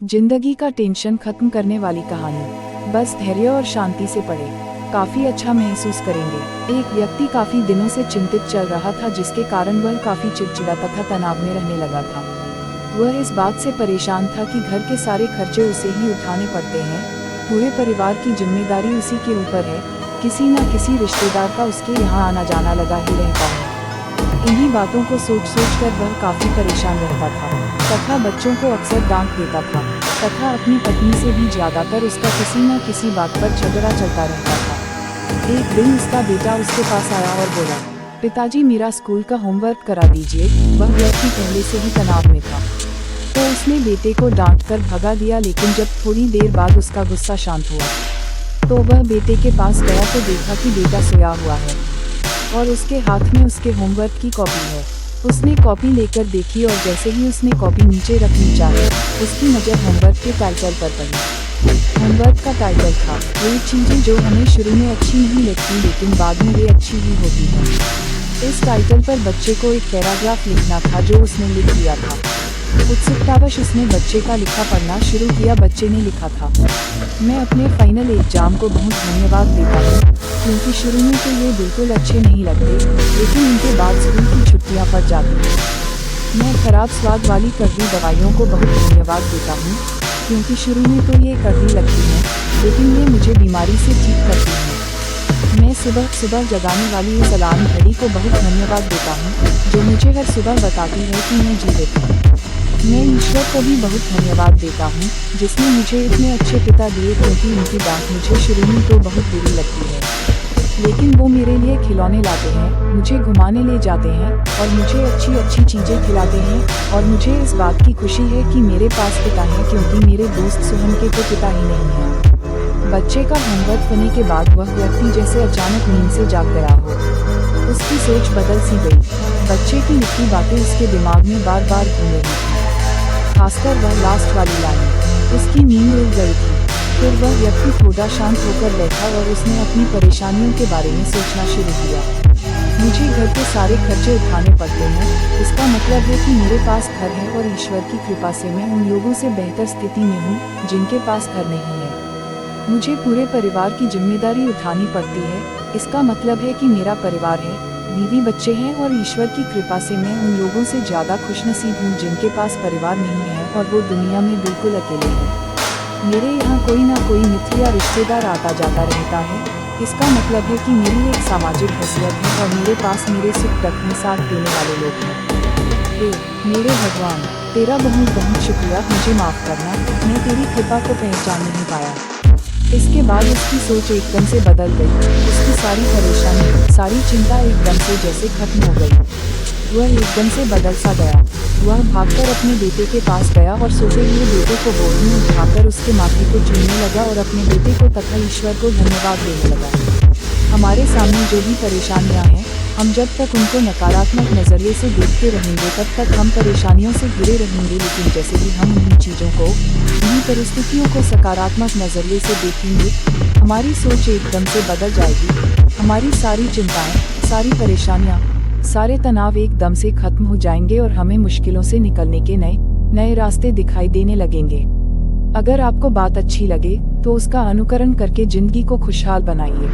जिंदगी का टेंशन खत्म करने वाली कहानी। बस धैर्य और शांति से पढ़े, काफी अच्छा महसूस करेंगे। एक व्यक्ति काफी दिनों से चिंतित चल रहा था, जिसके कारण वह काफी चिड़चिड़ा तथा तनाव में रहने लगा था। वह इस बात से परेशान था कि घर के सारे खर्चे उसे ही उठाने पड़ते हैं, पूरे परिवार की जिम्मेदारी उसी के ऊपर है, किसी न किसी रिश्तेदार का उसके यहाँ आना जाना लगा ही रहता है। इन्हीं बातों को सोच कर वह काफी परेशान रहता था तथा बच्चों को अक्सर डांट देता था तथा अपनी पत्नी से भी ज्यादातर उसका किसी न किसी बात पर झगड़ा चलता रहता था। एक दिन उसका बेटा उसके पास आया और बोला, पिताजी मेरा स्कूल का होमवर्क करा दीजिए। वह व्यक्ति पहले से ही तनाव में था, तो उसने बेटे को डांट कर भगा दिया। लेकिन जब थोड़ी देर बाद उसका गुस्सा शांत हुआ तो वह बेटे के पास गया तो देखा कि बेटा सोया हुआ है और उसके हाथ में उसके होमवर्क की कॉपी है। उसने कॉपी लेकर देखी और जैसे ही उसने कॉपी नीचे रखनी चाही, उसकी नज़र होमवर्क के टाइटल पर पड़ी। होमवर्क का टाइटल था, वे चीज़ें जो हमें शुरू में अच्छी नहीं लगती लेकिन बाद में वे अच्छी ही होती हैं। इस टाइटल पर बच्चे को एक पैराग्राफ लिखना था जो उसने लिख दिया था। उत्सुकतावश उसने बच्चे का लिखा पढ़ना शुरू किया। बच्चे ने लिखा था, मैं अपने फाइनल एग्जाम को बहुत धन्यवाद देता हूँ, क्योंकि शुरू में तो ये बिल्कुल अच्छे नहीं लगते, लेकिन इनके बाद स्कूल की छुट्टियाँ पड़ जाती हैं। मैं खराब स्वाद वाली कड़वी दवाइयों को बहुत धन्यवाद देता हूँ, क्योंकि शुरू में तो ये कड़वी लगती हैं, लेकिन ये मुझे बीमारी से ठीक करती हैं। मैं सुबह सुबह जगाने वाली इस अलार्म घड़ी को बहुत धन्यवाद देता हूँ, जो मुझे हर सुबह बताती है कि मैं जीवित हूँ। मैं ईश्वर को भी बहुत धन्यवाद देता हूँ, जिसने मुझे इतने अच्छे पिता दिए, क्योंकि उनकी डांट मुझे शुरू में तो बहुत बुरी लगती है, लेकिन वो मेरे लिए खिलौने लाते हैं, मुझे घुमाने ले जाते हैं और मुझे अच्छी अच्छी चीज़ें खिलाते हैं। और मुझे इस बात की खुशी है कि मेरे पास पिता हैं, क्योंकि मेरे दोस्त सोहन के तो पिता ही नहीं हैं। बच्चे का होमवर्क करने के बाद वह व्यक्ति जैसे अचानक नींद से जाग गया हो। उसकी सोच बदल सी गई। बच्चे की लिखी बातें उसके दिमाग में बार बार घूम रही थी, खासकर वह लास्ट वाली लाइन। उसकी नींद उड़ गई थी। फिर वह व्यक्ति थोड़ा शांत होकर बैठा और उसने अपनी परेशानियों के बारे में सोचना शुरू किया। मुझे घर के सारे खर्चे उठाने पड़ते हैं, इसका मतलब है कि मेरे पास घर है और ईश्वर की कृपा से मैं उन लोगों से बेहतर स्थिति में हूँ जिनके पास घर नहीं है। मुझे पूरे परिवार की जिम्मेदारी उठानी पड़ती है, इसका मतलब है कि मेरा परिवार है, बीवी बच्चे हैं, और ईश्वर की कृपा से मैं उन लोगों से ज़्यादा खुशनसीब हूँ जिनके पास परिवार नहीं है और वो दुनिया में बिल्कुल अकेले हैं। मेरे यहाँ कोई ना कोई मित्र या रिश्तेदार आता जाता रहता है, इसका मतलब है कि मेरी एक सामाजिक हैसियत है और मेरे पास मेरे सुख दुख में साथ देने वाले लोग हैं। हे मेरे भगवान, तेरा बहुत बहुत शुक्रिया, मुझे माफ़ करना, मैं तेरी कृपा को पहचान नहीं पाया। इसके बाद उसकी सोच एकदम से बदल गई। उसकी सारी परेशानी, सारी चिंता एकदम से जैसे खत्म हो गई। वह एकदम से बदल सा गया। वह भागकर अपने बेटे के पास गया और सोते हुए बेटे को गोद में उठाकर उसके माथे को चूमने लगा और अपने बेटे को तथा ईश्वर को धन्यवाद देने लगा। हमारे सामने जो भी परेशानियां हैं, हम जब तक उनको नकारात्मक नज़रिए से देखते रहेंगे तब तक हम परेशानियों से घिरे रहेंगे, लेकिन जैसे ही हम उन्हीं चीज़ों को, उन्हीं परिस्थितियों को सकारात्मक नज़रिए से देखेंगे, हमारी सोच एकदम से बदल जाएगी। हमारी सारी चिंताएं, सारी परेशानियां, सारे तनाव एकदम से खत्म हो जाएंगे और हमें मुश्किलों से निकलने के नए नए रास्ते दिखाई देने लगेंगे। अगर आपको बात अच्छी लगे तो उसका अनुकरण करके जिंदगी को खुशहाल बनाइए।